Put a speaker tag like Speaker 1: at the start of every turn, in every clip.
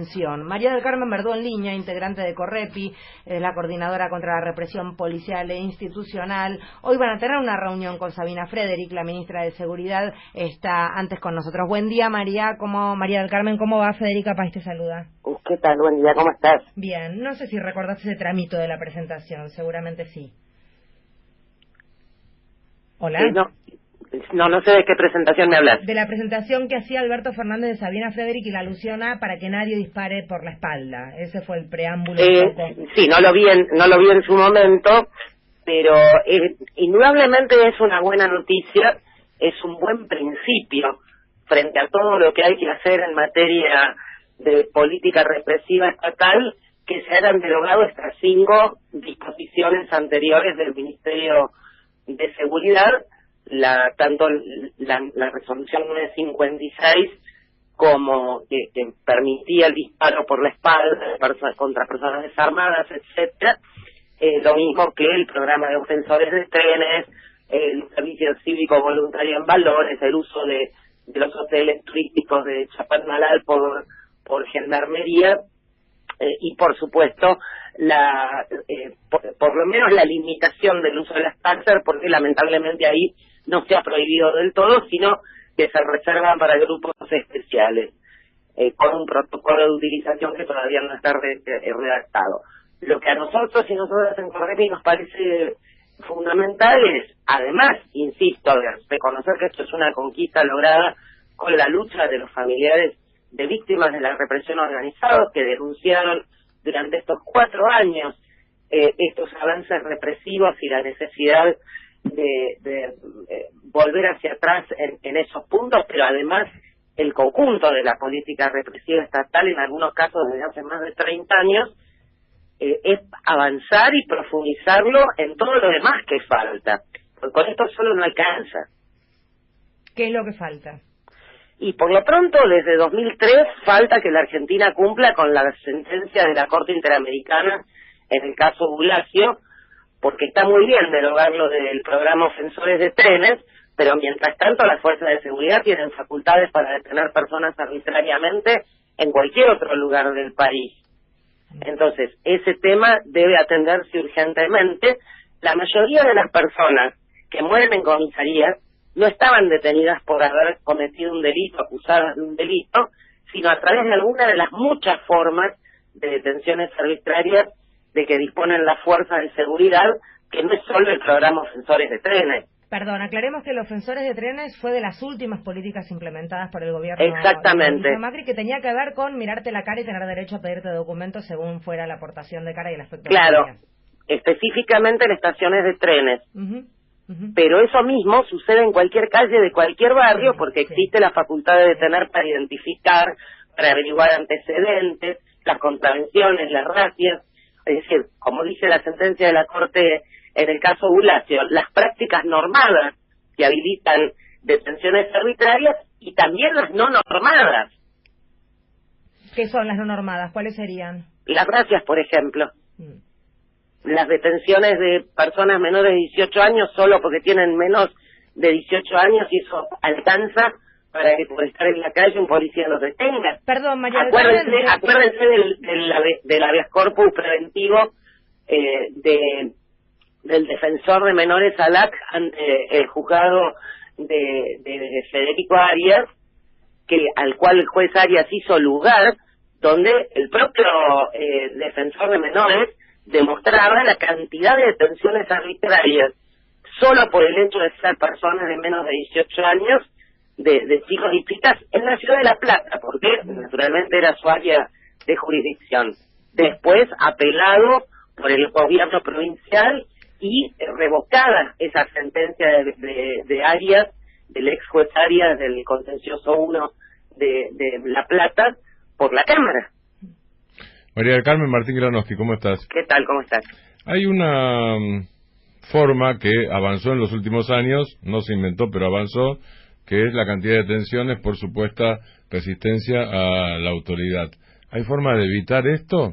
Speaker 1: detención. María del Carmen Verdú en línea, integrante de Correpi, la coordinadora contra la represión policial e institucional. Hoy van a tener una reunión con Sabina Frederick, la ministra de Seguridad, está antes con nosotros. Buen día, María del Carmen, ¿cómo va? Federica País te saluda.
Speaker 2: ¿Qué tal? Buen día, ¿cómo estás?
Speaker 1: Bien, no sé si recordaste ese tramito de la presentación, seguramente sí. ¿Hola?
Speaker 2: No sé de qué presentación me hablas.
Speaker 1: De la presentación que hacía Alberto Fernández de Sabina Frederick y la alusión a para que nadie dispare por la espalda. Ese fue el preámbulo.
Speaker 2: Sí, no lo vi en su momento, pero indudablemente es una buena noticia, es un buen principio frente a todo lo que hay que hacer en materia de política represiva estatal, que se hayan derogado estas 5 disposiciones anteriores del Ministerio de Seguridad, tanto la resolución 956 como que permitía el disparo por la espalda contra personas desarmadas, etcétera, lo mismo que el programa de ofensores de trenes, el servicio cívico voluntario en valores, el uso de los hoteles turísticos de Chapadmalal por gendarmería, y por supuesto por lo menos la limitación del uso de las taxas, porque lamentablemente ahí no se ha prohibido del todo, sino que se reservan para grupos especiales, con un protocolo de utilización que todavía no está redactado. Lo que a nosotros y nosotras en Correpi nos parece fundamental es, además, insisto, de reconocer que esto es una conquista lograda con la lucha de los familiares de víctimas de la represión organizada, que denunciaron durante estos 4 años estos avances represivos y la necesidad de volver hacia atrás en esos puntos, pero además el conjunto de la política represiva estatal, en algunos casos desde hace más de 30 años, es avanzar y profundizarlo en todo lo demás que falta, porque con esto solo no alcanza.
Speaker 1: ¿Qué es lo que falta?
Speaker 2: Y por lo pronto, desde 2003, falta que la Argentina cumpla con la sentencia de la Corte Interamericana en el caso Bulacio, porque está muy bien derogarlo del programa Ofensores de Trenes, pero mientras tanto las fuerzas de seguridad tienen facultades para detener personas arbitrariamente en cualquier otro lugar del país. Entonces, ese tema debe atenderse urgentemente. La mayoría de las personas que mueren en comisarías no estaban detenidas por haber cometido un delito, acusadas de un delito, sino a través de alguna de las muchas formas de detenciones arbitrarias de que disponen las fuerzas de seguridad, que no es solo el programa Ofensores de Trenes.
Speaker 1: Perdón, aclaremos que el Ofensores de Trenes fue de las últimas políticas implementadas por el gobierno
Speaker 2: de
Speaker 1: Macri, que tenía que ver con mirarte la cara y tener derecho a pedirte documentos según fuera la aportación de cara y el aspecto.
Speaker 2: Claro, específicamente en estaciones de trenes. Pero eso mismo sucede en cualquier calle de cualquier barrio, porque existe la facultad de detener para identificar, para averiguar antecedentes, las contravenciones, las razias. Es decir, como dice la sentencia de la Corte en el caso Bulacio, las prácticas normadas que habilitan detenciones arbitrarias y también las no normadas.
Speaker 1: ¿Qué son las no normadas? ¿Cuáles serían?
Speaker 2: Las razias, por ejemplo. Las detenciones de personas menores de 18 años solo porque tienen menos de 18 años y eso alcanza para que por estar en la calle un policía los detenga.
Speaker 1: Perdón, María del
Speaker 2: Carmen. Acuérdense del habeas corpus preventivo del defensor de menores ALAC ante el juzgado de Federico Arias, al cual el juez Arias hizo lugar, donde el propio defensor de menores demostraba la cantidad de detenciones arbitrarias solo por el hecho de ser personas de menos de 18 años, de chicos y chicas en la ciudad de La Plata, porque naturalmente era su área de jurisdicción. Después apelado por el gobierno provincial y revocada esa sentencia de Arias, del ex juez Arias del contencioso 1 de La Plata, por la Cámara.
Speaker 3: María del Carmen, Martín Granowski, ¿cómo estás?
Speaker 2: ¿Qué tal? ¿Cómo estás?
Speaker 3: Hay una forma que avanzó en los últimos años, no se inventó, pero avanzó, que es la cantidad de detenciones por supuesta resistencia a la autoridad. ¿Hay forma de evitar esto?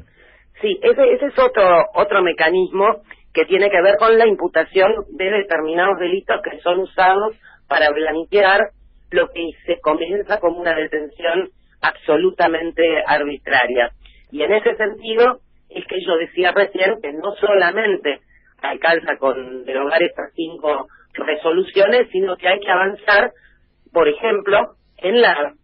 Speaker 2: Sí, ese es otro mecanismo que tiene que ver con la imputación de determinados delitos que son usados para blanquear lo que se comienza como una detención absolutamente arbitraria. Y en ese sentido es que yo decía recién que no solamente alcanza con derogar estas 5 resoluciones, sino que hay que avanzar, por ejemplo, en las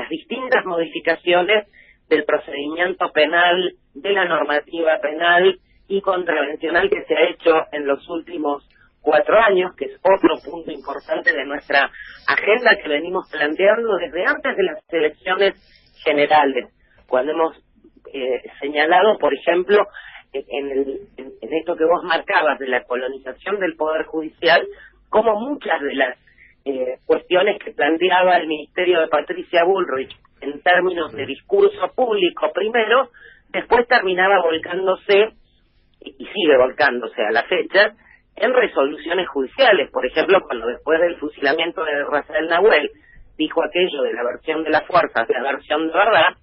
Speaker 2: distintas modificaciones del procedimiento penal, de la normativa penal y contravencional que se ha hecho en los últimos 4 años, que es otro punto importante de nuestra agenda que venimos planteando desde antes de las elecciones generales, cuando hemos señalado, por ejemplo, en esto que vos marcabas de la colonización del Poder Judicial, como muchas de las cuestiones que planteaba el Ministerio de Patricia Bullrich en términos de discurso público primero, después terminaba volcándose, y sigue volcándose a la fecha, en resoluciones judiciales. Por ejemplo, cuando después del fusilamiento de Rafael Nahuel dijo aquello de la versión de las fuerzas, de la versión de verdad,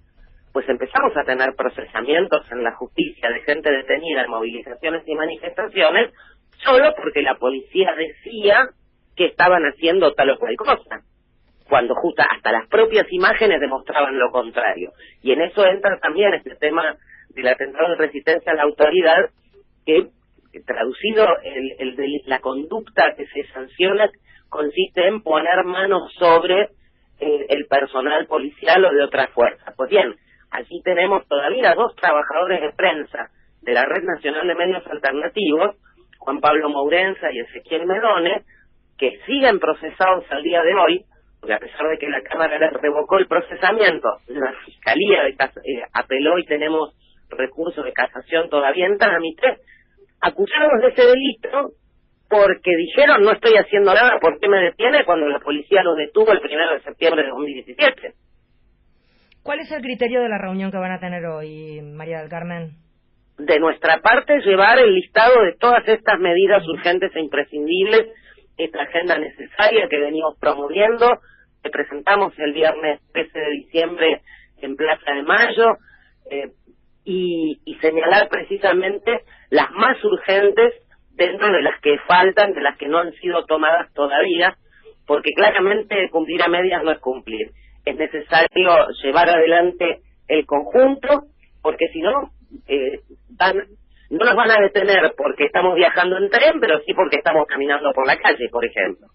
Speaker 2: pues empezamos a tener procesamientos en la justicia de gente detenida en movilizaciones y manifestaciones solo porque la policía decía que estaban haciendo tal o cual cosa, cuando justo hasta las propias imágenes demostraban lo contrario. Y en eso entra también este tema del atentado de resistencia a la autoridad, que traducido el de la conducta que se sanciona consiste en poner manos sobre el personal policial o de otra fuerza. Pues bien, allí tenemos todavía 2 trabajadores de prensa de la Red Nacional de Medios Alternativos, Juan Pablo Mourenza y Ezequiel Medone, que siguen procesados al día de hoy, porque a pesar de que la Cámara les revocó el procesamiento, la Fiscalía apeló y tenemos recursos de casación todavía en trámite, acusados de ese delito porque dijeron no estoy haciendo nada, ¿por qué me detiene? Cuando la policía los detuvo el 1 de septiembre de 2017.
Speaker 1: ¿Cuál es el criterio de la reunión que van a tener hoy, María del Carmen?
Speaker 2: De nuestra parte, llevar el listado de todas estas medidas urgentes e imprescindibles, esta agenda necesaria que venimos promoviendo, que presentamos el viernes 13 de diciembre en Plaza de Mayo, y señalar precisamente las más urgentes dentro de las que faltan, de las que no han sido tomadas todavía, porque claramente cumplir a medias no es cumplir. Es necesario llevar adelante el conjunto, porque si no, no nos van a detener porque estamos viajando en tren, pero sí porque estamos caminando por la calle, por ejemplo.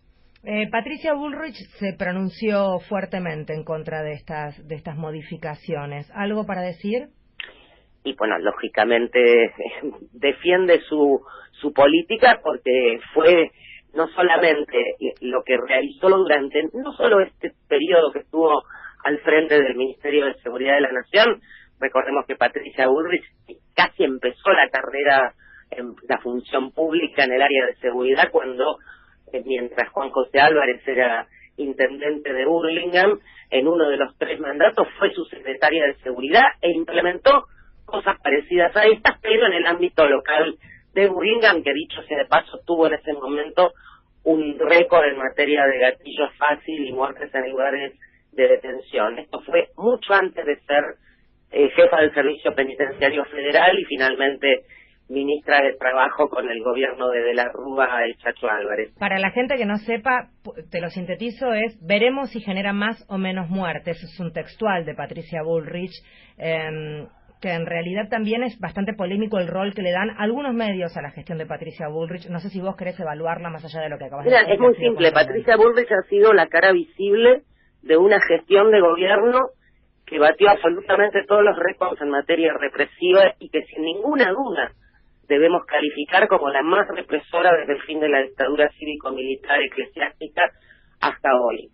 Speaker 1: Patricia Bullrich se pronunció fuertemente en contra de estas modificaciones. ¿Algo para decir?
Speaker 2: Y bueno, lógicamente defiende su política, porque fue no solamente lo que realizó durante no solo este periodo que estuvo al frente del Ministerio de Seguridad de la Nación. Recordemos que Patricia Bullrich casi empezó la carrera en la función pública en el área de seguridad cuando, mientras Juan José Álvarez era intendente de Burlingame, en uno de los 3 mandatos fue su secretaria de seguridad e implementó cosas parecidas a estas, pero en el ámbito local de Burlingame, que dicho sea de paso, tuvo en ese momento un récord en materia de gatillo fácil y muertes en lugares de detención. Esto fue mucho antes de ser jefa del Servicio Penitenciario Federal y finalmente ministra de Trabajo con el gobierno de la Rúa, el Chacho Álvarez.
Speaker 1: Para la gente que no sepa, te lo sintetizo, es veremos si genera más o menos muertes. Es un textual de Patricia Bullrich, que en realidad también es bastante polémico el rol que le dan algunos medios a la gestión de Patricia Bullrich. No sé si vos querés evaluarla más allá de lo que acabas de decir.
Speaker 2: Es muy simple. Patricia Bullrich ha sido la cara visible de una gestión de gobierno que batió absolutamente todos los récords en materia represiva y que sin ninguna duda debemos calificar como la más represora desde el fin de la dictadura cívico-militar eclesiástica hasta hoy.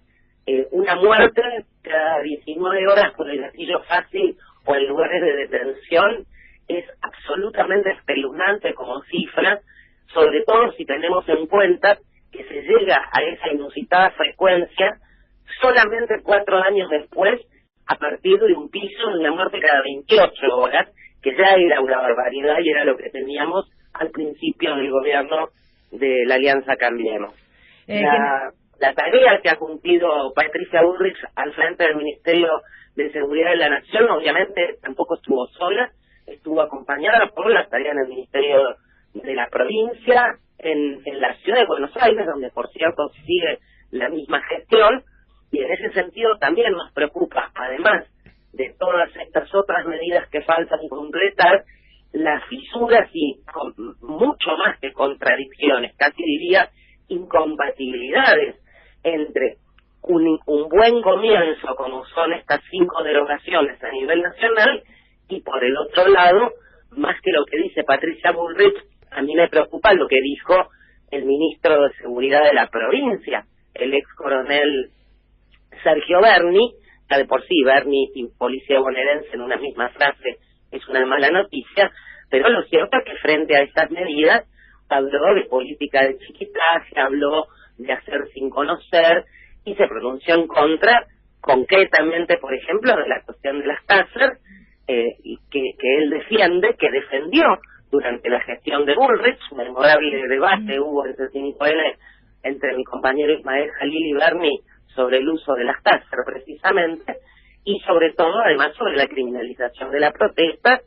Speaker 2: Una muerte cada 19 horas por el gatillo fácil o en lugares de detención es absolutamente espeluznante como cifra, sobre todo si tenemos en cuenta que se llega a esa inusitada frecuencia solamente 4 años después, a partir de un piso de una muerte cada 28 horas, que ya era una barbaridad y era lo que teníamos al principio del gobierno de la Alianza Cambiemos. La tarea que ha cumplido Patricia Bullrich al frente del Ministerio de Seguridad de la Nación, obviamente tampoco estuvo sola, estuvo acompañada por las tareas del Ministerio de la Provincia, en la Ciudad de Buenos Aires, donde por cierto sigue la misma gestión, y en ese sentido también nos preocupa, además de todas estas otras medidas que faltan completar, las fisuras y mucho más que contradicciones, casi diría incompatibilidades entre un buen comienzo, como son estas 5 derogaciones a nivel nacional, y por el otro lado, más que lo que dice Patricia Bullrich, a mí me preocupa lo que dijo el ministro de Seguridad de la provincia, el ex coronel Sergio Berni. Ya de por sí Berni y policía bonaerense en una misma frase es una mala noticia, pero lo cierto es que frente a estas medidas habló de política de chiquitaje, habló de hacer sin conocer y se pronunció en contra concretamente, por ejemplo, de la cuestión de las tasas, que él defendió durante la gestión de Bullrich. Un memorable debate hubo entre 5N, entre mi compañero Ismael Jalil y Berni, sobre el uso de las tasas precisamente, y sobre todo además sobre la criminalización de la protesta,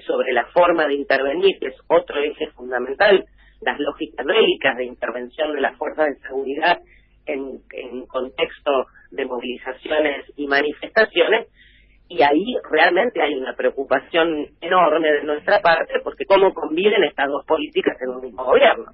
Speaker 2: sobre la forma de intervenir, que es otro eje fundamental, las lógicas bélicas de intervención de las fuerzas de seguridad en contexto de movilizaciones y manifestaciones, y ahí realmente hay una preocupación enorme de nuestra parte, porque cómo conviven estas dos políticas en un mismo gobierno.